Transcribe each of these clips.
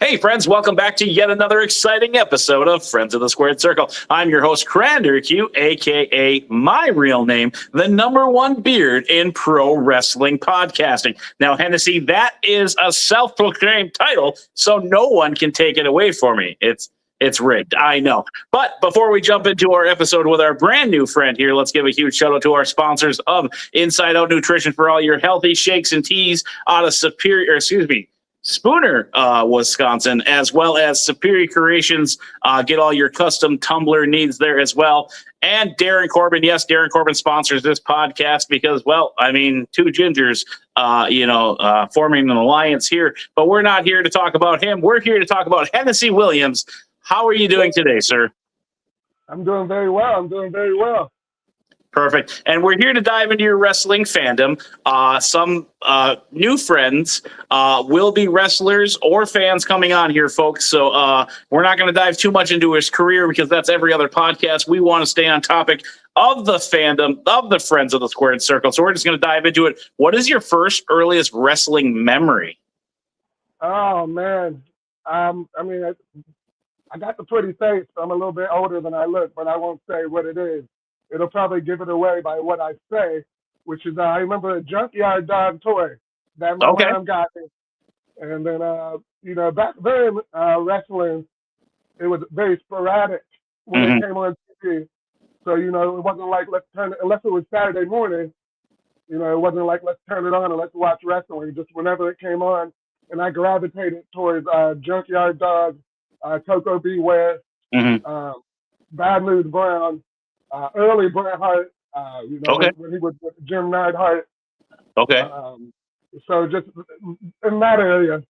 Hey, friends, welcome back to yet another exciting episode of Friends of the Squared Circle. I'm your host, Crander Q, a.k.a. my real name, the number one beard in pro wrestling podcasting. Now, Hennessy, that is a self-proclaimed title, so no one can take it away from me. It's rigged, I know. But before we jump into our episode with our brand new friend here, let's give a huge shout out to our sponsors of Inside Out Nutrition for all your healthy shakes and teas out of Spooner, Wisconsin, as well as Superior Creations. Get all your custom tumbler needs there as well. And Darren Corbin. Yes, Darren Corbin sponsors this podcast because, well, I mean, two gingers, forming an alliance here. But we're not here to talk about him. We're here to talk about Hennessy Williams. How are you doing today, sir? I'm doing very well. Perfect. And we're here to dive into your wrestling fandom. Some new friends will be wrestlers or fans coming on here, folks. So we're not going to dive too much into his career because that's every other podcast. We want to stay on topic of the fandom, of the Friends of the Squared Circle. So we're just going to dive into it. What is your first earliest wrestling memory? Oh, man. I got the pretty face. So I'm a little bit older than I look, but I won't say what it is. It'll probably give it away by what I say, which is I remember a Junkyard Dog toy that my mom got me. And then, back then, wrestling, it was very sporadic when it came on TV. So, it wasn't like, unless it was Saturday morning, it wasn't like, let's turn it on and let's watch wrestling. Just whenever it came on, and I gravitated towards Junkyard Dog, Coco Beware, Bad News Brown, early Bret Hart, when he was with Jim Neidhart. Okay. So just in that area,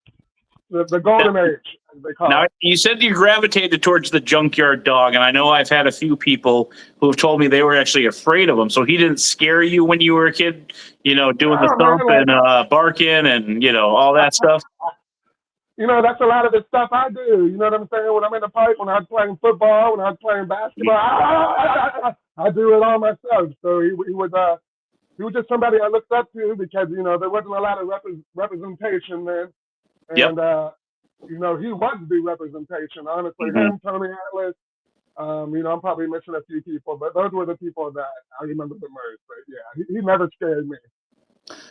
the golden age, as they call it. Now, you said you gravitated towards the Junkyard Dog, and I know I've had a few people who have told me they were actually afraid of him. So he didn't scare you when you were a kid, doing the thump and barking and, all that stuff? That's a lot of the stuff I do. You know what I'm saying? When I'm in the park, when I was playing football, when I was playing basketball, I do it all myself. So he was just somebody I looked up to because, there wasn't a lot of representation then. And, he was the representation, honestly. Him, Tony Atlas, I'm probably missing a few people, but those were the people that I remember the most. But, yeah, he never scared me.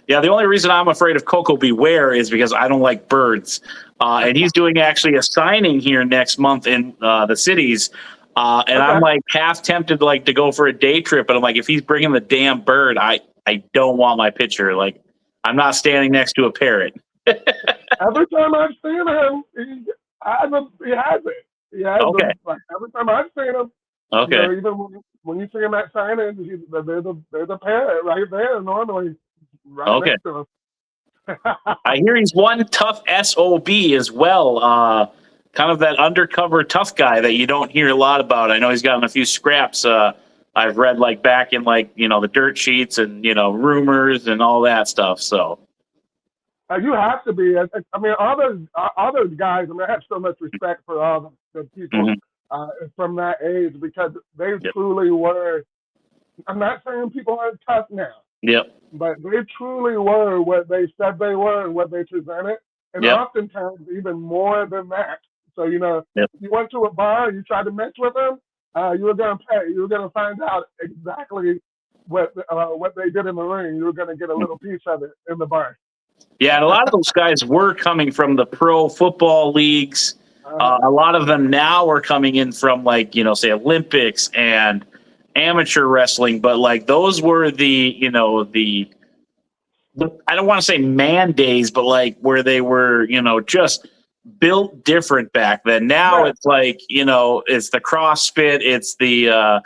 Yeah, the only reason I'm afraid of Coco Beware is because I don't like birds. And he's doing actually a signing here next month in the cities. I'm like half tempted to go for a day trip. But I'm like, if he's bringing the damn bird, I don't want my picture. Like, I'm not standing next to a parrot. Every time I've seen him, he has it. Yeah. Okay. Like, every time I've seen him. Okay. Even when you see him at signing, there's a parrot right there normally. Right next to him. I hear he's one tough SOB as well. Kind of that undercover tough guy that you don't hear a lot about. I know he's gotten a few scraps. I've read back in the dirt sheets and rumors and all that stuff. So you have to be. I mean, all those guys. I mean, I have so much respect for all the people from that age because they truly were. I'm not saying people aren't tough now. Yep. But they truly were what they said they were and what they presented. And oftentimes even more than that. So, if you went to a bar and you tried to mess with them, you were going to pay. You were going to find out exactly what they did in the ring. You were going to get a little piece of it in the bar. Yeah, and a lot of those guys were coming from the pro football leagues. A lot of them now are coming in from say Olympics and amateur wrestling, but those were the I don't want to say man days, but where they were just built different back then. Now it's it's the CrossFit, it's the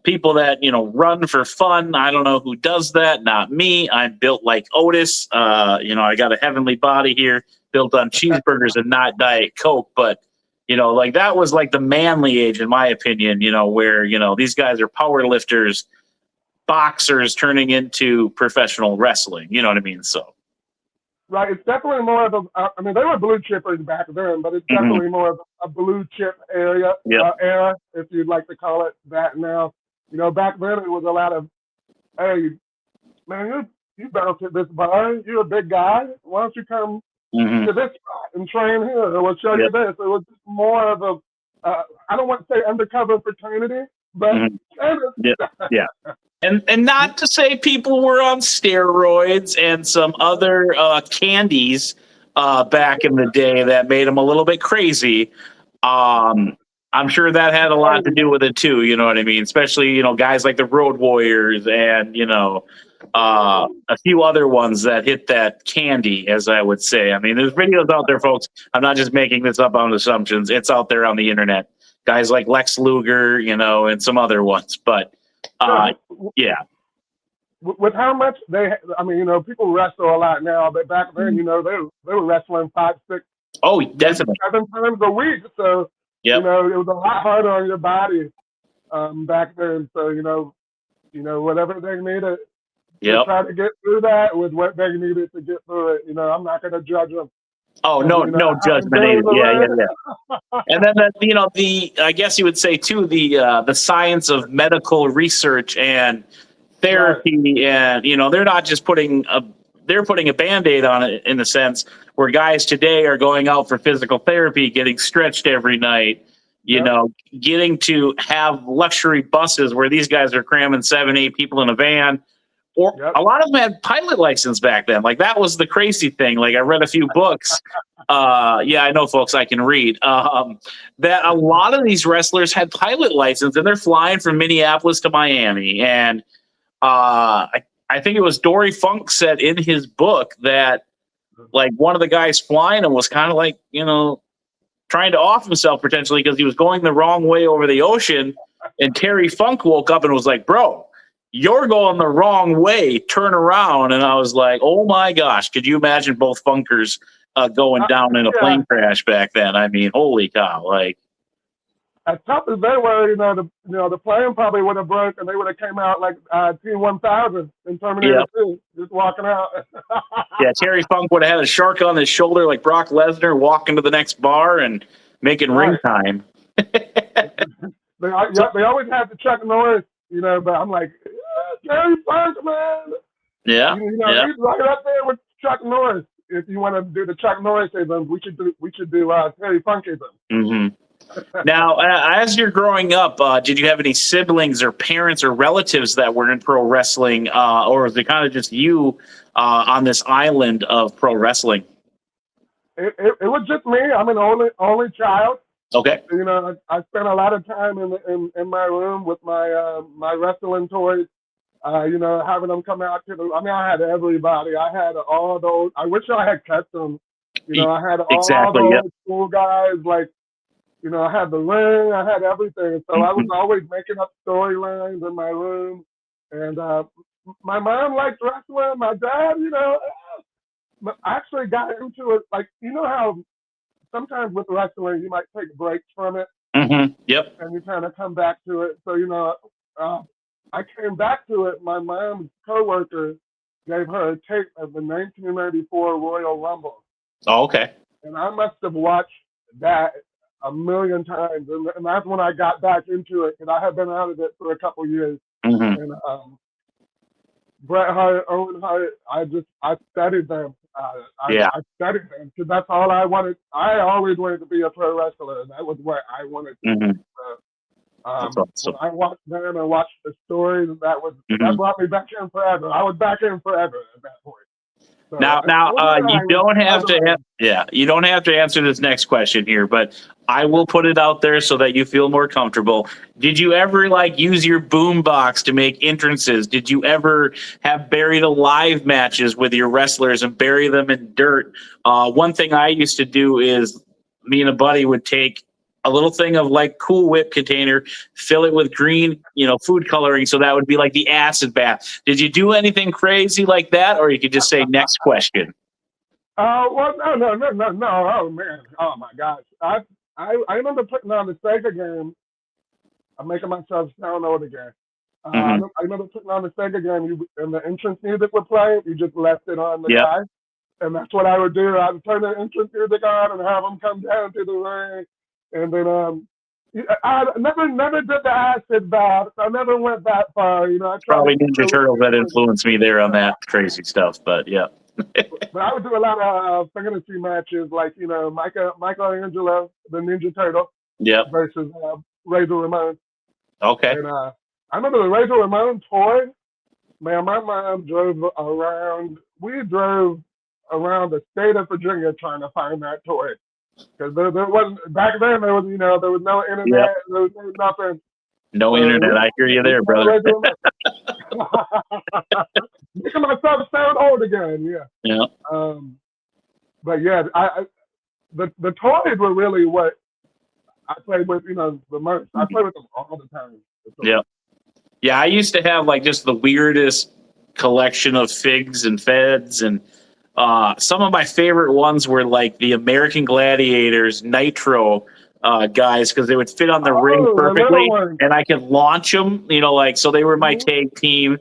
people that run for fun. I don't know who does that, not me. I'm built like Otis. I got a heavenly body here, built on cheeseburgers and not Diet Coke, but that was the manly age, in my opinion, where, these guys are power lifters, boxers turning into professional wrestling. You know what I mean? So. Right. It's definitely more of they were blue chippers back then, but it's definitely more of a blue chip era, if you'd like to call it that now. Back then it was a lot of, hey, man, you bounce at this bar. You're a big guy. Why don't you come to this spot and train here, or we'll show you this. It was more of a, I don't want to say undercover fraternity, but yeah. And not to say people were on steroids and some other candies back in the day that made them a little bit crazy. I'm sure that had a lot to do with it too. You know what I mean? Especially, you know, guys like the Road Warriors and, you know, a few other ones that hit that candy, as I would say. I mean, there's videos out there, folks. I'm not just making this up on assumptions. It's out there on the internet. Guys like Lex Luger, you know, and some other ones. But yeah. With how much I mean, you know, people wrestle a lot now, but back then, you know, they were wrestling 5, 6, definitely 7 times a week. So, you know, it was a lot harder on your body back then. So, you know, whatever they needed to try to get through that with what they needed to get through it. You know, I'm not going to judge them. Oh, no judgment either. Yeah. And then you know, I guess you would say too, the science of medical research and therapy, and you know, they're not just putting a Band-Aid on it, in a sense, where guys today are going out for physical therapy, getting stretched every night, you know, getting to have luxury buses where these guys are cramming 7, 8 people in a van. Or a lot of them had pilot license back then. Like, that was the crazy thing. Like, I read a few books. I know, folks, I can read. That a lot of these wrestlers had pilot license, and they're flying from Minneapolis to Miami. And I think it was Dory Funk said in his book that, like, one of the guys flying him was kind of like, you know, trying to off himself potentially because he was going the wrong way over the ocean. And Terry Funk woke up and was like, bro, you're going the wrong way, turn around. And I was like, oh my gosh, could you imagine both Funkers going down in a plane crash back then? I mean, holy cow. Like, as tough as they were, the plane probably would have broke and they would have came out like T-1000 in Terminator 2, just walking out. Terry Funk would have had a shark on his shoulder like Brock Lesnar, walking to the next bar and making ring time. They always had the Chuck Norris, but I'm like, Terry Funk, man. He's right up there with Chuck Norris. If you want to do the Chuck Norrisism, we should do Terry Funkism. Mm-hmm. Now, as you're growing up, did you have any siblings or parents or relatives that were in pro wrestling, or was it kind of just you on this island of pro wrestling? It was just me. I'm an only child. Okay. I spent a lot of time in my room with my my wrestling toys. Having them come out I had everybody. I had all those. I wish I had kept them. I had all those cool guys. Like, I had the ring. I had everything. So I was always making up storylines in my room. And my mom liked wrestling. My dad, I actually got into it. Like, how sometimes with wrestling, you might take breaks from it. Mm-hmm. Yep. And you kind of come back to it. So, I came back to it. My mom's coworker gave her a tape of the 1994 Royal Rumble. Oh, okay. And I must have watched that a million times. And that's when I got back into it. And I had been out of it for a couple years. Mm-hmm. And Bret Hart, Owen Hart, I studied them. I studied them because that's all I wanted. I always wanted to be a pro wrestler. That was what I wanted to do. Awesome. When I watched them and watched the stories, that brought me back in forever. I was back in forever at that point. So you don't have to answer this next question here, but I will put it out there so that you feel more comfortable. Did you ever use your boom box to make entrances? Did you ever have buried alive matches with your wrestlers and bury them in dirt? One thing I used to do is me and a buddy would take a little thing of Cool Whip container, fill it with green, food coloring. So that would be like the acid bath. Did you do anything crazy like that? Or you could just say next question. Well, no. Oh man. Oh my gosh. I remember putting on the Sega game. I'm making myself sound old again. I remember putting on the Sega game and the entrance music would play. You just left it on the guy. And that's what I would do. I would turn the entrance music on and have them come down to the ring. And then I never did the acid bath. I never went that far. Probably Ninja Turtles that influenced me there on that crazy stuff. But yeah. But I would do a lot of fantasy matches, like Michelangelo, the Ninja Turtle, Yep. versus Razor Ramon. Okay. And I remember the Razor Ramon toy. Man, my mom drove around. We drove around the state of Virginia trying to find that toy because there wasn't back then. There was there was no Yep. internet. There was nothing. No internet. I hear you there, brother. Making myself sound old again. Yeah. Yeah. But yeah, the toys were really what I played with. The most. I played with them all the time. Yeah. Yeah, I used to have like just the weirdest collection of figs and feds, and some of my favorite ones were like the American Gladiators Nitro guys because they would fit on the ring perfectly, and I could launch them. So they were my tag team.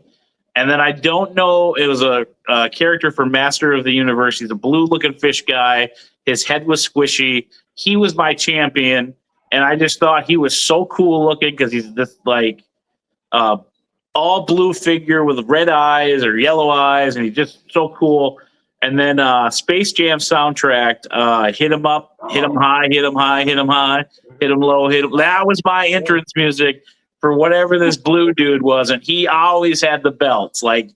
And then I don't know, it was a character for Master of the Universe. He's a blue-looking fish guy. His head was squishy. He was my champion, and I just thought he was so cool looking because he's this like all blue figure with red eyes or yellow eyes, and he's just so cool. And then Space Jam soundtrack, hit him up, hit him high, hit him high, hit him high, hit him low, hit him. That was my entrance music for whatever this blue dude was, and he always had the belts. Like,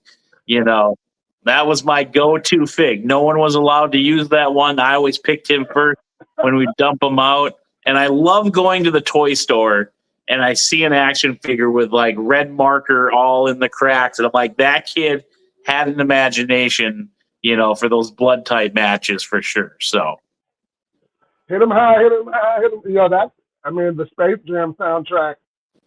that was my go-to fig. No one was allowed to use that one. I always picked him first when we dump him out. And I love going to the toy store and I see an action figure with like red marker all in the cracks, and I'm like, that kid had an imagination, for those blood type matches for sure. So hit him high, hit him high, hit him. The Space Jam soundtrack.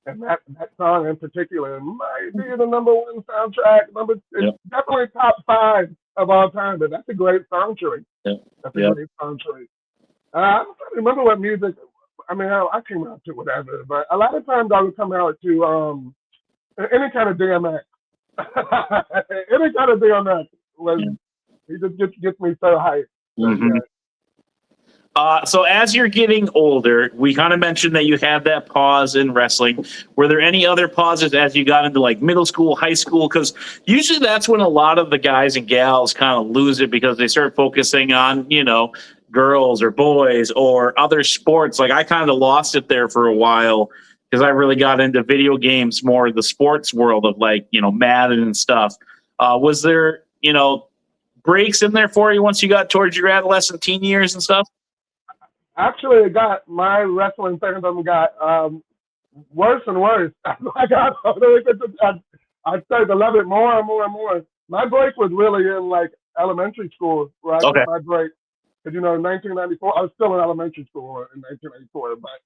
And that song in particular might be the number one soundtrack. It's definitely top 5 of all time, but that's a great song choice. Yep. That's a great song choice. I don't remember what music. I came out to whatever, but a lot of times I would come out to any kind of DMX. Any kind of DMX. He just gets me so hyped. Mm-hmm. So as you're getting older, we kind of mentioned that you had that pause in wrestling. Were there any other pauses as you got into like middle school, high school? Because usually that's when a lot of the guys and gals kind of lose it because they start focusing on, girls or boys or other sports. Like I kind of lost it there for a while because I really got into video games, more the sports world of like, Madden and stuff. Was there, breaks in there for you once you got towards your adolescent teen years and stuff? Actually, my wrestling fandom got worse and worse. I got older. I started to love it more and more and more. My break was really in like elementary school, where I got my break. Because in 1994, I was still in elementary school in 1994. But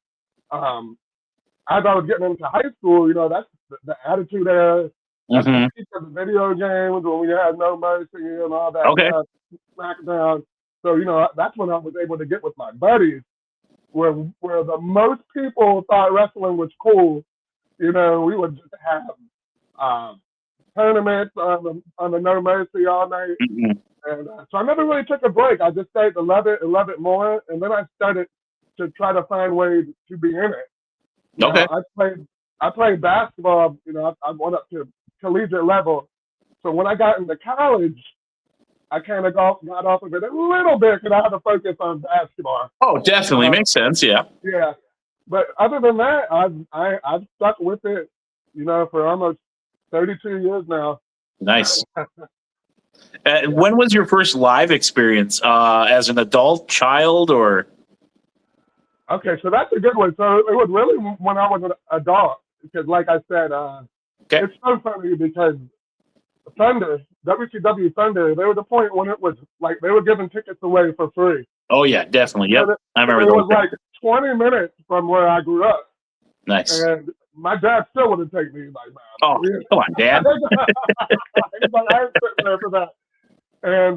as I was getting into high school, that's the attitude era. Mm-hmm. The video games when we had No Mercy and all that SmackDown. So, that's when I was able to get with my buddies, where the most people thought wrestling was cool. We would just have tournaments on the No Mercy all night. Mm-hmm. And so I never really took a break. I just started to love it and love it more. And then I started to try to find ways to be in it. I played basketball. I went up to collegiate level. So when I got into college, I kind of got off of it a little bit because I had to focus on basketball. Oh, definitely makes sense. Yeah. Yeah, but other than that, I've stuck with it, for almost 32 years now. Nice. When was your first live experience? As an adult, child, or? Okay, so that's a good one. So it was really when I was an adult, because like I said, it's so funny because Thunder, WCW Thunder, there was a point when it was like they were giving tickets away for free. Oh yeah, definitely. Yep, I remember. It was like 20 minutes from where I grew up. Nice. And my dad still wouldn't take me. Like, oh, come on, Dad. He's like, I ain't sitting there for that. And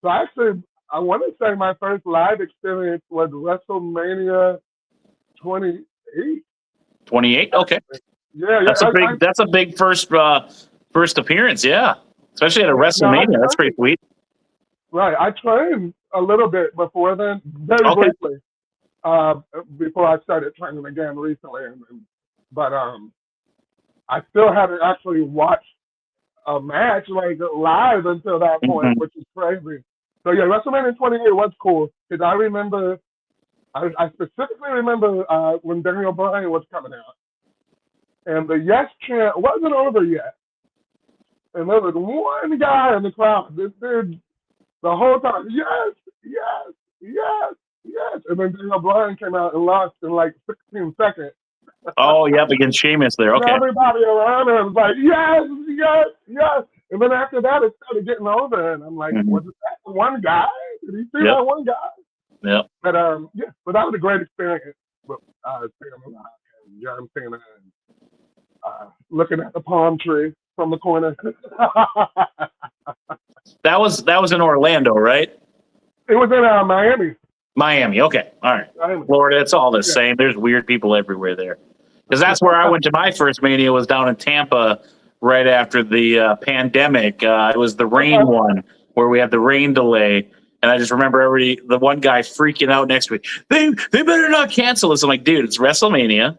so actually, I want to say my first live experience was WrestleMania 28. 28. Okay. Yeah. That's a big first appearance. Yeah, especially at a WrestleMania. That's pretty sweet. Right. I trained a little bit before then, very briefly, before I started training again recently. But I still haven't actually watched a match like live until that point, which is crazy. So yeah, WrestleMania 28 was cool because I remember, I specifically remember when Daniel Bryan was coming out, and the yes chant wasn't over yet, and there was one guy in the crowd. This dude the whole time, yes, yes, yes, yes, and then Daniel Bryan came out and lost in like 16 seconds. Oh, yep, against Sheamus there. Okay. And everybody around him was like, yes, yes, yes. And then after that, it started getting over, and I'm like, was it that one guy? Did he see that one guy? Yeah. But yeah, but that was a great experience with seeing him and John Cena and looking at the palm tree from the corner. That was in Orlando, right? It was in Miami. Miami. Okay. All right. Miami. Florida, it's all the same. There's weird people everywhere there. Because that's where I went to my first Mania, was down in Tampa right after the pandemic. It was the rain one where we had the rain delay. And I just remember the one guy freaking out next to me. They better not cancel this. I'm like, dude, it's WrestleMania.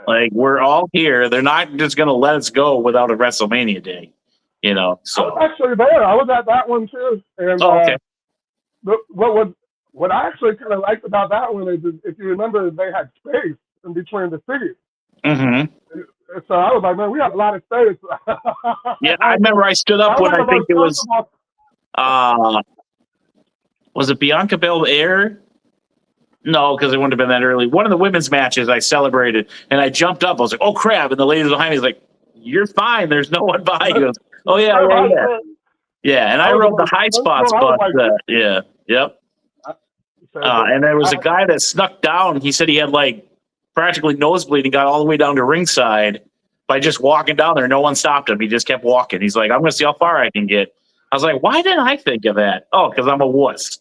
Like, we're all here. They're not just going to let us go without a WrestleMania day. You know, so. I was actually there. I was at that one too. And okay. What I actually kind of liked about that one is, if you remember, they had space in between the cities. Mm-hmm. So I was like, man, we have a lot of space. Yeah, I remember I stood up when I think it was, was it Bianca Belair? No, because it wouldn't have been that early. One of the women's matches I celebrated, and I jumped up. I was like, oh, crap. And the lady behind me was like, you're fine. There's no one behind you. Oh, yeah. Yeah, and I rode the high spots, but yeah, yep. And there was a guy that snuck down. He said he had like practically nosebleed and got all the way down to ringside by just walking down there. No one stopped him. He just kept walking. He's like, I'm going to see how far I can get. I was like, why didn't I think of that? Oh, because I'm a wuss.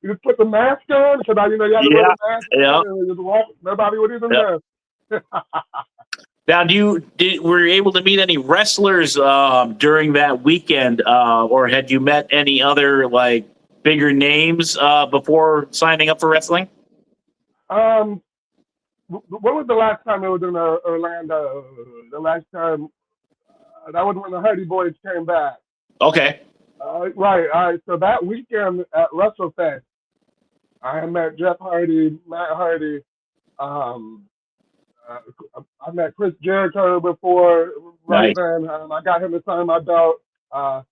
You just put the mask on? Because you know you have to wear the mask. Yeah. And just walk. Nobody would even know. Now, were you able to meet any wrestlers during that weekend, or had you met any other like bigger names before signing up for wrestling? What was the last time it was in Orlando? The last time that was when the Hardy Boys came back. Okay. Right. So that weekend at WrestleFest, I met Jeff Hardy, Matt Hardy. I met Chris Jericho before. Right then, I got him to sign my belt. Man,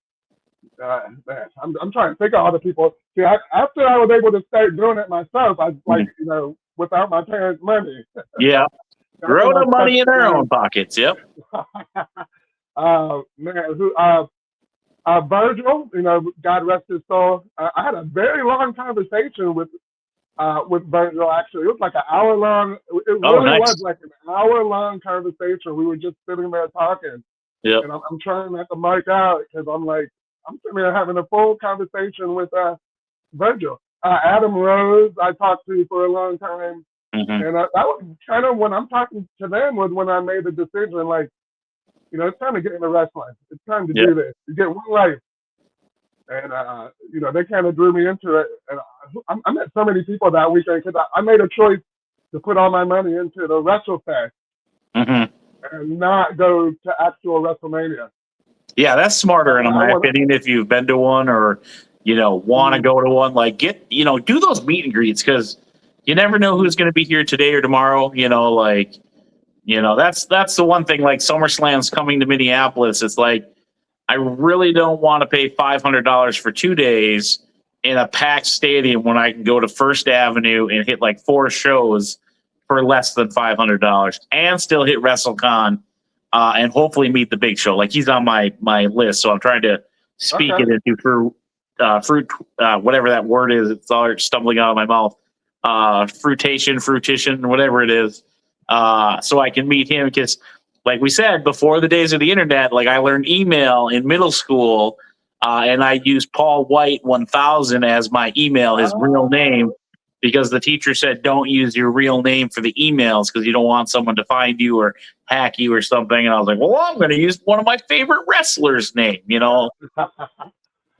I'm trying to think of all the people. See, after I was able to start doing it myself, I without my parents' money. Yeah, grow the money in their own pockets. Yep. Man, Virgil, God rest his soul. I had a very long conversation with Virgil. Actually, it was like an hour long. It really was like an hour long conversation. We were just sitting there talking. Yeah. And I'm trying not to mic out because I'm sitting there having a full conversation with Virgil. Adam Rose, I talked to for a long time. Mm-hmm. And that was kind of when I'm talking to them was when I made the decision, like, it's time to get into wrestling. It's time to do this. You get one life. And, they kind of drew me into it. And I met so many people that weekend because I made a choice to put all my money into the WrestleFest and not go to actual WrestleMania. Yeah, that's smarter in my opinion. If you've been to one or, want to go to one, like do those meet and greets because you never know who's going to be here today or tomorrow. That's the one thing. Like SummerSlam's coming to Minneapolis. It's like I really don't want to pay $500 for 2 days in a packed stadium when I can go to First Avenue and hit like 4 shows for less than $500 and still hit WrestleCon and hopefully meet the Big Show. Like he's on my list, so I'm trying to speak it into fruit, whatever that word is. It's all stumbling out of my mouth. Fruition, whatever it is. So I can meet him because, like we said, before the days of the internet, like I learned email in middle school, and I used Paul White 1000 as my email, his real name, because the teacher said don't use your real name for the emails because you don't want someone to find you or hack you or something. And I was like, well, I'm going to use one of my favorite wrestlers' name.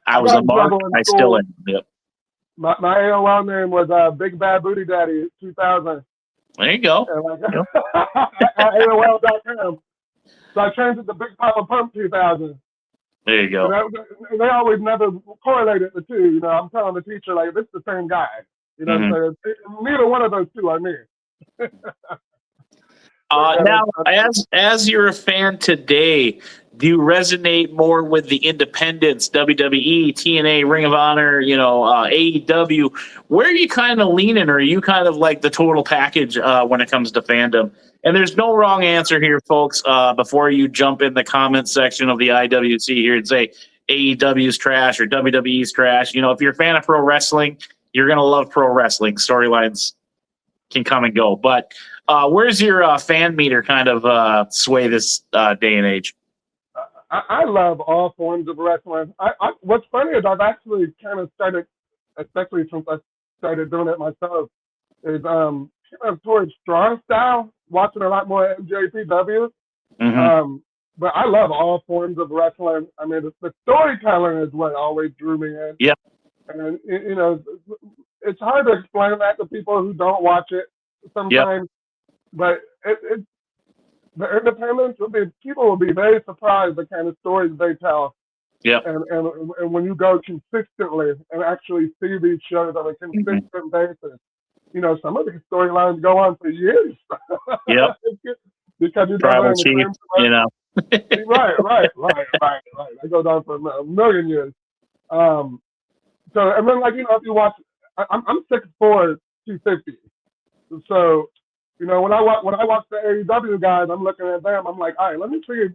I was a mark. I still am. Yep. My AOL name was Big Bad Booty Daddy 2000. There you go. At AOL.com. So I changed it to Big Papa Pump 2000. There you go. And they always never correlated the two. You know, I'm telling the teacher, like, this is the same guy. You know what I'm saying? Neither one of those two are me. Now, as you're a fan today, do you resonate more with the independents, WWE, TNA, Ring of Honor, AEW? Where are you kind of leaning, or are you kind of like the total package when it comes to fandom? And there's no wrong answer here, folks. Before you jump in the comment section of the IWC here and say AEW's trash or WWE's trash, if you're a fan of pro wrestling, you're going to love pro wrestling. Storylines can come and go. But where's your fan meter kind of sway this day and age? I love all forms of wrestling. What's funny is I've actually kind of started, especially since I started doing it myself, is kind of towards strong style, watching a lot more MJPW. But I love all forms of wrestling. I mean, the storytelling is what always drew me in. Yeah. And, it's hard to explain that to people who don't watch it sometimes. But the independents people will be very surprised the kind of stories they tell. Yeah. And when you go consistently and actually see these shows on a consistent basis, some of these storylines go on for years. Yep. Because you Tribal Chief, Right. They go down for a million years. So, and then, if you watch, I'm 6'4", 250. So, when I watch the AEW guys, I'm looking at them. I'm like, all right, let me see.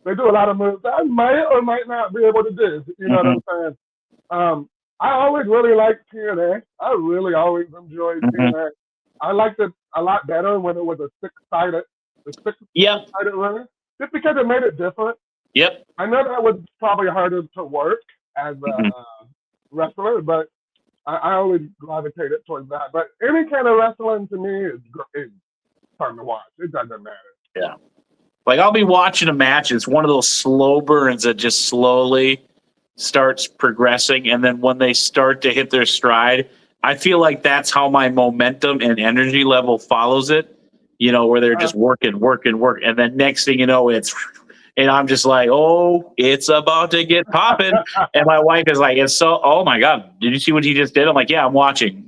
They do a lot of moves that I might or might not be able to do. You know what I'm saying? I always really liked TNA. I really always enjoyed TNA. I liked it a lot better when it was a six-sided ring, just because it made it different. Yep. I know that was probably harder to work as a wrestler, but I always gravitated towards that. But any kind of wrestling to me is fun to watch. It doesn't matter. Yeah. Like, I'll be watching a match. It's one of those slow burns that just slowly starts progressing. And then when they start to hit their stride, I feel like that's how my momentum and energy level follows it, where they're just working. And then next thing you know, and I'm just like, oh, it's about to get popping. And my wife is like, oh my God, did you see what he just did? I'm like, yeah, I'm watching,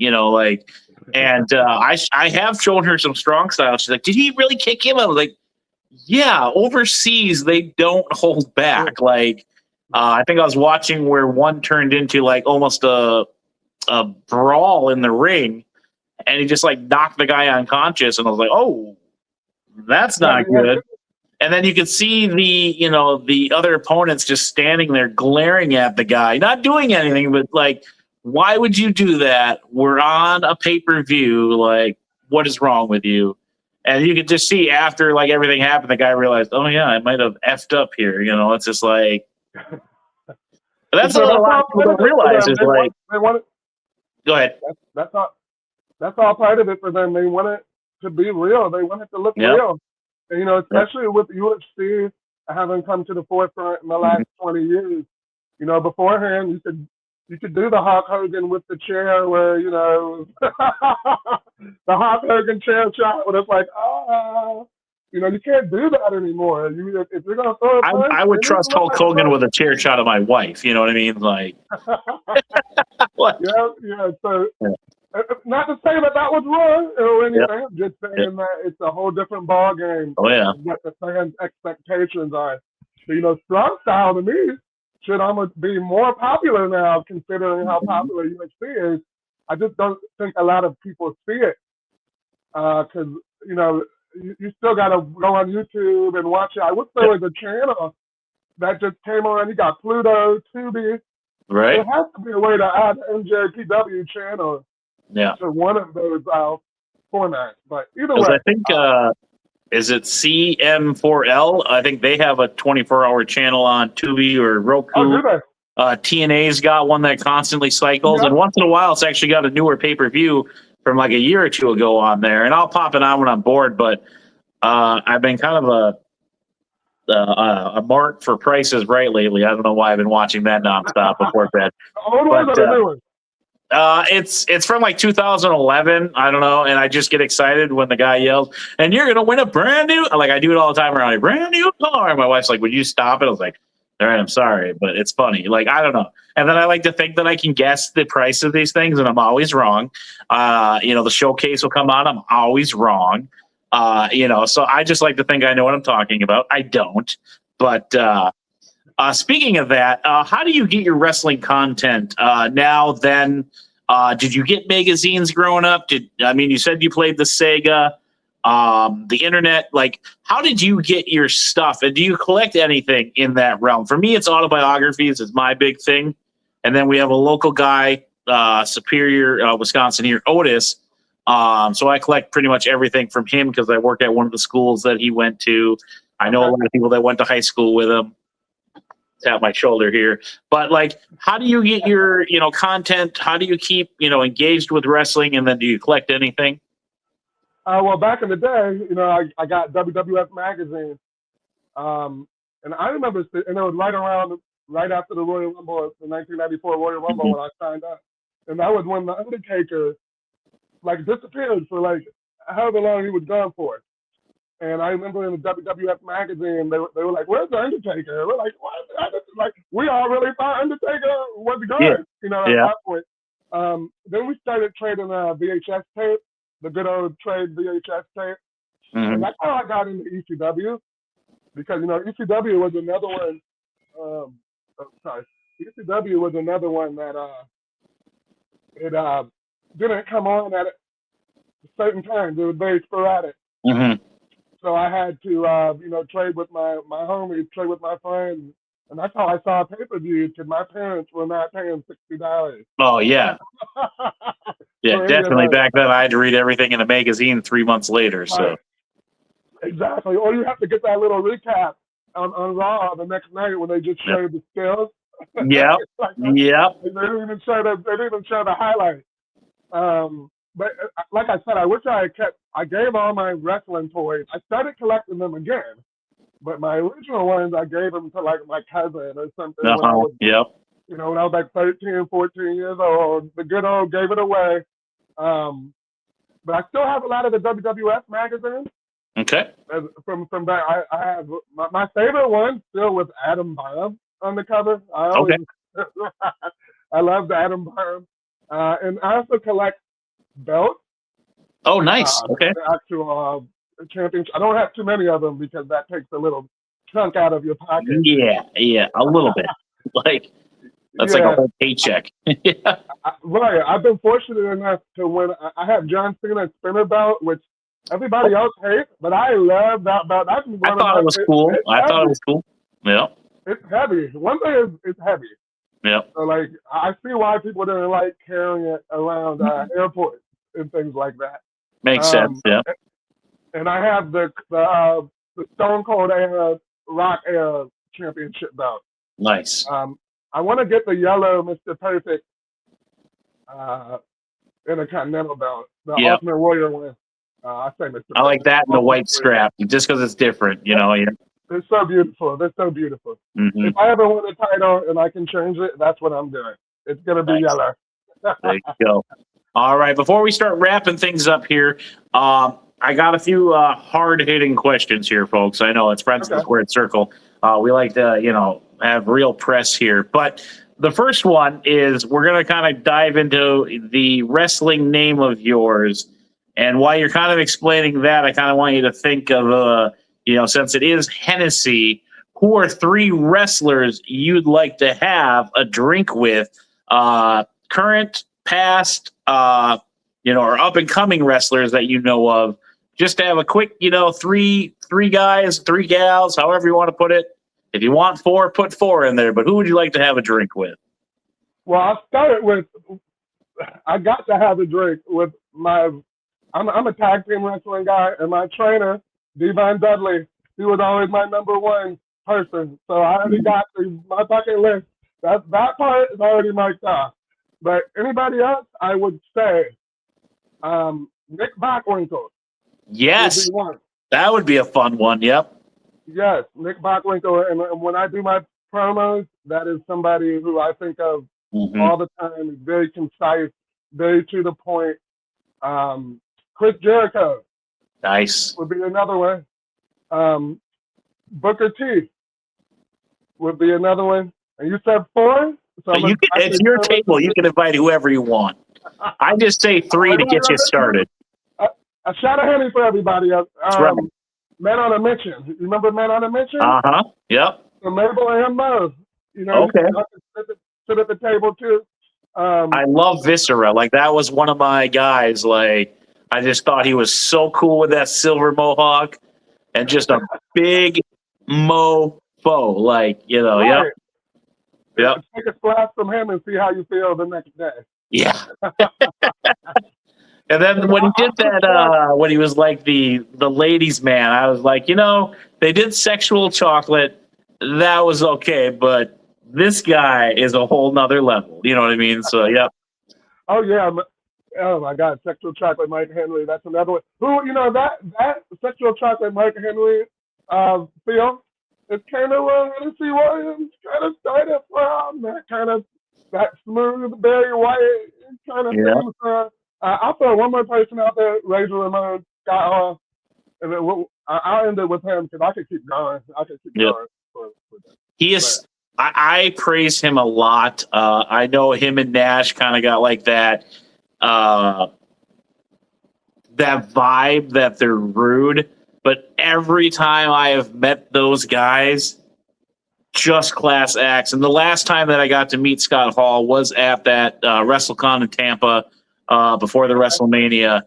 and I have shown her some strong style. She's like, did he really kick him? I was like, yeah, overseas, they don't hold back. I think I was watching where one turned into like almost a brawl in the ring, and he just knocked the guy unconscious. And I was like, oh, that's not good. And then you could see the other opponents just standing there glaring at the guy, not doing anything, but why would you do that? We're on a pay-per-view. What is wrong with you? And you could just see after everything happened, the guy realized, oh yeah, I might have effed up here. It's just like, that's what a lot of people don't realize is they want it. Go ahead. That's all part of it for them. They want it to be real. They want it to look real. And, especially with UFC having come to the forefront in the last 20 years. Beforehand, you could do the Hulk Hogan with the chair where, the Hulk Hogan chair shot where it's like, you can't do that anymore. If you're going to throw a punch, I would trust Hulk Hogan with a chair shot of my wife. You know what I mean? So, not to say that was wrong or anything. I'm just saying that it's a whole different ball game. Oh, yeah. What the fans' expectations are. So, strong style to me should almost be more popular now, considering how popular UFC is. I just don't think a lot of people see it because, you still got to go on YouTube and watch it. I wish there was a channel that just came on. You got Pluto, Tubi. Right. There has to be a way to add MJPW channel to one of those formats. But either way. I think, is it CM4L? I think they have a 24-hour channel on Tubi or Roku. Oh, do they? TNA's got one that constantly cycles. And once in a while, it's actually got a newer pay-per-view from a year or two ago on there. And I'll pop it on when I'm bored. But I've been kind of a mark for Price is Right lately. I don't know why I've been watching that nonstop before bed. The old ones or the new ones? It's from like 2011. I don't know, and I just get excited when the guy yells, "And you're gonna win a brand new!" Like I do it all the time around a brand new car. My wife's like, "Would you stop it?" I was like, "All right, I'm sorry, but it's funny." Like I don't know. And then I like to think that I can guess the price of these things, and I'm always wrong. The showcase will come on. I'm always wrong. So I just like to think I know what I'm talking about. I don't, but. Speaking of that, how do you get your wrestling content now? Then, did you get magazines growing up? You said you played the Sega, the internet? Like, how did you get your stuff? And do you collect anything in that realm? For me, it's autobiographies is my big thing, and then we have a local guy, Superior, Wisconsin here, Otis. So I collect pretty much everything from him because I work at one of the schools that he went to. I know a lot of people that went to high school with him. Tap my shoulder here, but like, how do you get your content? How do you keep engaged with wrestling, and then do you collect anything? Well, back in the day, I got WWF magazine, and I remember, and it was right after the Royal Rumble, the 1994 Royal Rumble, when I signed up, and that was when the Undertaker disappeared for however long he was gone for. And I remember in the WWF magazine, they were like, "Where's the Undertaker?" We're like, "What?" Like, we all really thought Undertaker was good, at that point. Then we started trading VHS tape, the good old trade VHS tape. Mm-hmm. And that's how I got into ECW, because ECW was another one. ECW was another one that it didn't come on at certain times. It was very sporadic. Mm-hmm. So I had to, trade with my homies, trade with my friends. And that's how I saw pay-per-view, because my parents were not paying $60. Oh, yeah. Yeah, definitely. Back then, I had to read everything in a magazine 3 months later. So right. Exactly. Or you have to get that little recap on Raw the next night when they just show the skills. Yep. Yep. They didn't even show the highlights. But like I said, I wish I gave all my wrestling toys. I started collecting them again, but my original ones, I gave them to my cousin or something. When I was, when I was 13, 14 years old. The good old gave it away. But I still have a lot of the WWF magazines. Okay. From back, I have my favorite one still with Adam Bomb on the cover. I love the Adam Bomb. And I also collect belts. Oh, nice. Okay. The actual championship. I don't have too many of them because that takes a little chunk out of your pocket. Yeah, a little bit. That's like a whole paycheck. Right. I've been fortunate enough to win. I have John Cena's spinner belt, which everybody else hates, but I love that belt. I thought it was cool. I thought it was cool. Yeah. It's heavy. One thing is it's heavy. Yeah. So I see why people didn't like carrying it around airports and things like that. Makes sense. Yeah. And I have the Stone Cold Era Rock Era Championship belt. Nice. I want to get the yellow Mr. Perfect Intercontinental belt, the Ultimate Warrior one. I say Mr. I like that and the white strap, just because it's different, They're so beautiful. They're so beautiful. Mm-hmm. If I ever win a title and I can change it, that's what I'm doing. It's going to be yellow. There you go. All right. Before we start wrapping things up here, I got a few hard-hitting questions here, folks. I know it's Friends of the Squared Circle. We like to, have real press here. But the first one is we're going to kind of dive into the wrestling name of yours. And while you're kind of explaining that, I kind of want you to think of, since it is Hennessy, who are 3 wrestlers you'd like to have a drink with, current, past, or up-and-coming wrestlers that you know of, just to have a quick, 3 guys, 3 gals, however you want to put it. If you want 4, put 4 in there, but who would you like to have a drink with? Well, I got to have a drink with I'm a tag team wrestling guy, and my trainer, Devon Dudley, he was always my number 1 person. So I already got my bucket list. That part is already marked off. But anybody else, I would say Nick Bockwinkel. Yes, that would be a fun one. Yep. Yes, Nick Bockwinkel. And when I do my promos, that is somebody who I think of all the time. He's very concise. very to the point. Chris Jericho Nice. would be another one. Booker T would be another one. And you said 4? So It's your table. You can invite whoever you want. I just say 3 to get you started. A shot of Henny for everybody. That's right. Men on a Mission. You remember Men on a Mission? Uh-huh. Yep. So Mabel and him both. You know, okay. You sit at the table too. I love Viscera. Like, that was one of my guys. Like, I just thought he was so cool with that silver mohawk and just a big mofo. Like, you know, right. Yep. Take a splash from him and see how you feel the next day. Yeah. And then when he did that, when he was like the ladies' man, I was like, you know, they did sexual chocolate. That was okay, but this guy is a whole nother level. You know what I mean? So, yeah. Oh, yeah. Oh, my God. Sexual chocolate Mike Henry. That's another one. Who, you know, that sexual chocolate Mike Henry feel, it's kind of Hennessy Williams kind of started from. That smooth, Barry White kind of thing. I'll throw one more person out there, Razor Ramon, Scott Hall, and then I'll end it with him because I could keep going. Going. He is. I praise him a lot. I know him and Nash kind of got like that vibe that they're rude, but every time I have met those guys, just class acts. And the last time that I got to meet Scott Hall was at that WrestleCon in Tampa before the WrestleMania,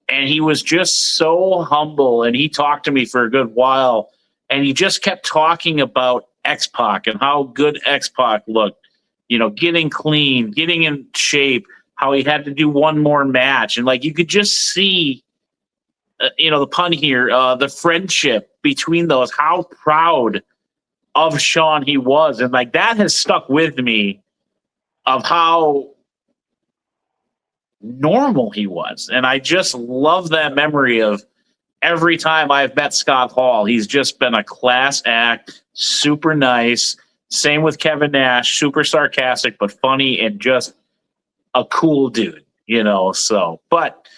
and he was just so humble, and he talked to me for a good while, and he just kept talking about X-Pac and how good X-Pac looked, you know, getting clean, getting in shape, how he had to do one more match. And, like, you could just see, you know, the pun here, the friendship between those, how proud of Sean he was. And, like, that has stuck with me of how normal he was. And I just love that memory of every time I've met Scott Hall, he's just been a class act, super nice. Same with Kevin Nash, super sarcastic, but funny and just a cool dude, you know. So, but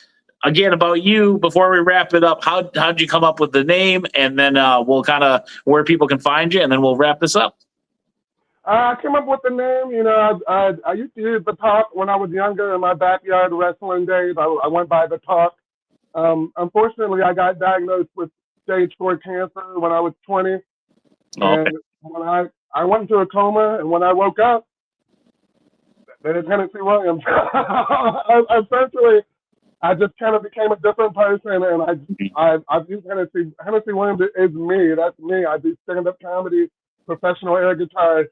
again, about you, before we wrap it up, how'd you come up with the name? And then we'll kind of where people can find you, and then we'll wrap this up. I came up with the name, you know, I used to use the Talk when I was younger in my backyard wrestling days. I went by the Talk. Unfortunately, I got diagnosed with stage 4 cancer when I was 20. And when I went into a coma, and when I woke up, then it's Hennessy Williams. Essentially, I just kind of became a different person, and I've used Hennessy. Hennessy Williams is me. That's me. I do stand-up comedy, professional air guitar.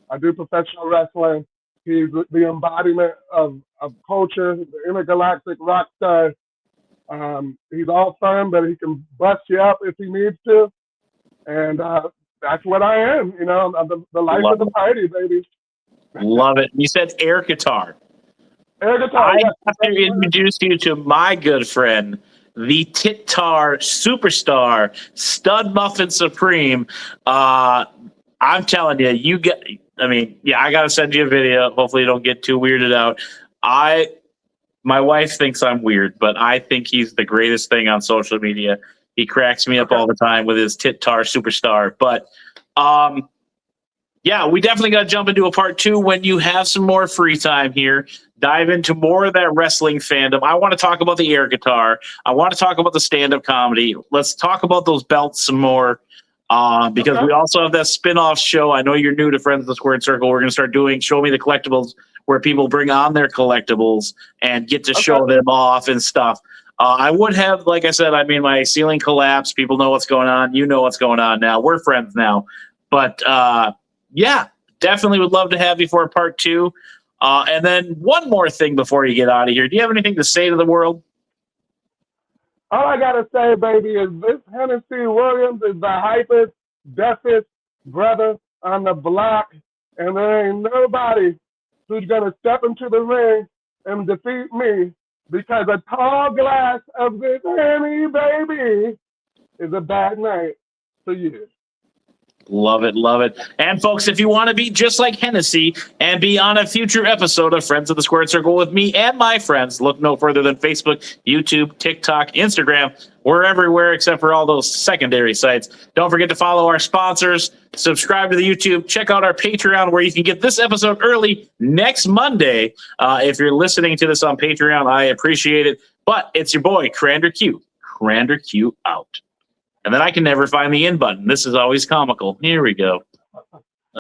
I do professional wrestling. He's the embodiment of culture, the intergalactic rock star. He's all fun, but he can bust you up if he needs to. And that's what I am. You know, I'm the life of the party, baby. Love it. You said air guitar. Air guitar. I have to introduce you to my good friend, the Titar superstar, Stud Muffin Supreme. I'm telling you, I got to send you a video. Hopefully you don't get too weirded out. My wife thinks I'm weird, but I think he's the greatest thing on social media. He cracks me up all the time with his Titar superstar. But, yeah, we definitely got to jump into a part 2 when you have some more free time here. Dive into more of that wrestling fandom. I want to talk about the air guitar. I want to talk about the stand-up comedy. Let's talk about those belts some more. Because we also have that spin-off show. I know you're new to Friends of the Squared Circle. We're going to start doing Show Me the Collectibles, where people bring on their collectibles and get to show them off and stuff. I would have, like I said, my ceiling collapsed. People know what's going on. You know what's going on now. We're friends now. But, yeah, definitely would love to have you for a part 2. And then one more thing before you get out of here. Do you have anything to say to the world? All I got to say, baby, is this Hennessy Williams is the hypest, deafest brother on the block. And there ain't nobody who's going to step into the ring and defeat me, because a tall glass of this Henny, baby, is a bad night for you. Love it, love it. And folks, if you want to be just like Hennessy and be on a future episode of Friends of the Squared Circle with me and my friends, look no further than Facebook, YouTube, TikTok, Instagram. We're everywhere except for all those secondary sites. Don't forget to follow our sponsors, subscribe to the YouTube, check out our Patreon where you can get this episode early next Monday. If you're listening to this on Patreon, I appreciate it. But it's your boy, Crander Q. Crander Q out. And then I can never find the in button. This is always comical. Here we go.